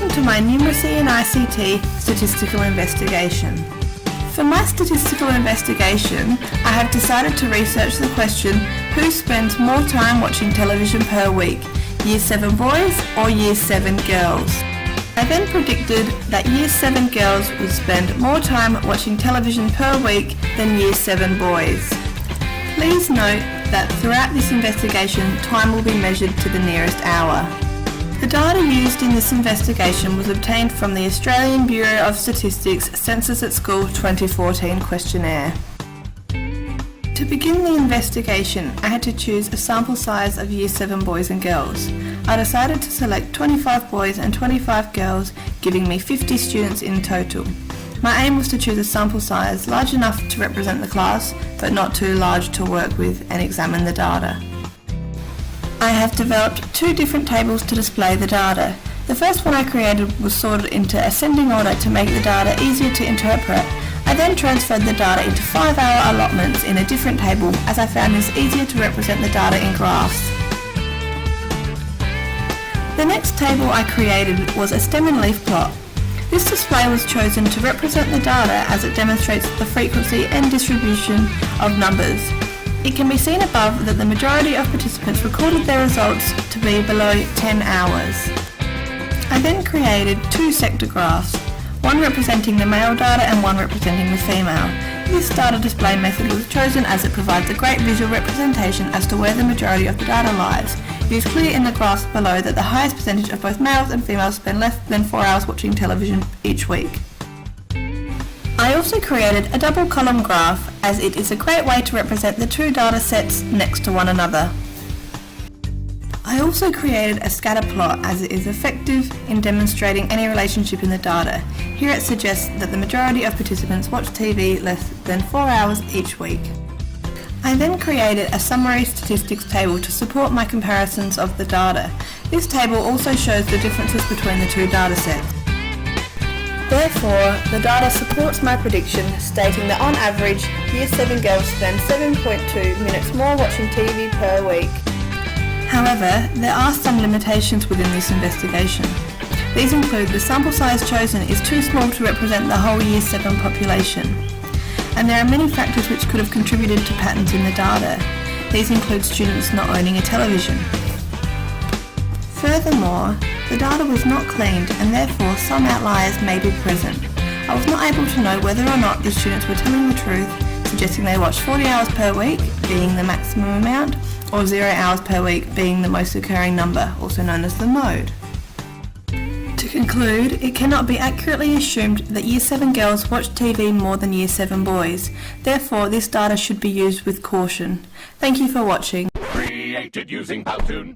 welcome to my Numeracy and ICT Statistical Investigation. For my statistical investigation, I have decided to research the question, who spends more time watching television per week, Year 7 boys or Year 7 girls? I then predicted that Year 7 girls would spend more time watching television per week than Year 7 boys. Please note that throughout this investigation, time will be measured to the nearest hour. The data used in this investigation was obtained from the Australian Bureau of Statistics Census at School 2014 questionnaire. To begin the investigation, I had to choose a sample size of Year 7 boys and girls. I decided to select 25 boys and 25 girls, giving me 50 students in total. My aim was to choose a sample size large enough to represent the class, but not too large to work with and examine the data. I have developed two different tables to display the data. The first one I created was sorted into ascending order to make the data easier to interpret. I then transferred the data into 5-hour allotments in a different table, as I found this easier to represent the data in graphs. The next table I created was a stem and leaf plot. This display was chosen to represent the data as it demonstrates the frequency and distribution of numbers. It can be seen above that the majority of participants recorded their results to be below 10 hours. I then created two sector graphs, one representing the male data and one representing the female. This data display method was chosen as it provides a great visual representation as to where the majority of the data lies. It is clear in the graphs below that the highest percentage of both males and females spend less than 4 hours watching television each week. I also created a double column graph, as it is a great way to represent the two data sets next to one another. I also created a scatter plot, as it is effective in demonstrating any relationship in the data. Here it suggests that the majority of participants watch TV less than 4 hours each week. I then created a summary statistics table to support my comparisons of the data. This table also shows the differences between the two data sets. Therefore, the data supports my prediction, stating that on average, Year 7 girls spend 7.2 minutes more watching TV per week. However, there are some limitations within this investigation. These include the sample size chosen is too small to represent the whole Year 7 population, and there are many factors which could have contributed to patterns in the data. These include students not owning a television. Furthermore, the data was not cleaned and therefore some outliers may be present. I was not able to know whether or not the students were telling the truth, suggesting they watched 40 hours per week, being the maximum amount, or 0 hours per week, being the most occurring number, also known as the mode. To conclude, it cannot be accurately assumed that Year 7 girls watch TV more than Year 7 boys. Therefore, this data should be used with caution. Thank you for watching. Created using Powtoon.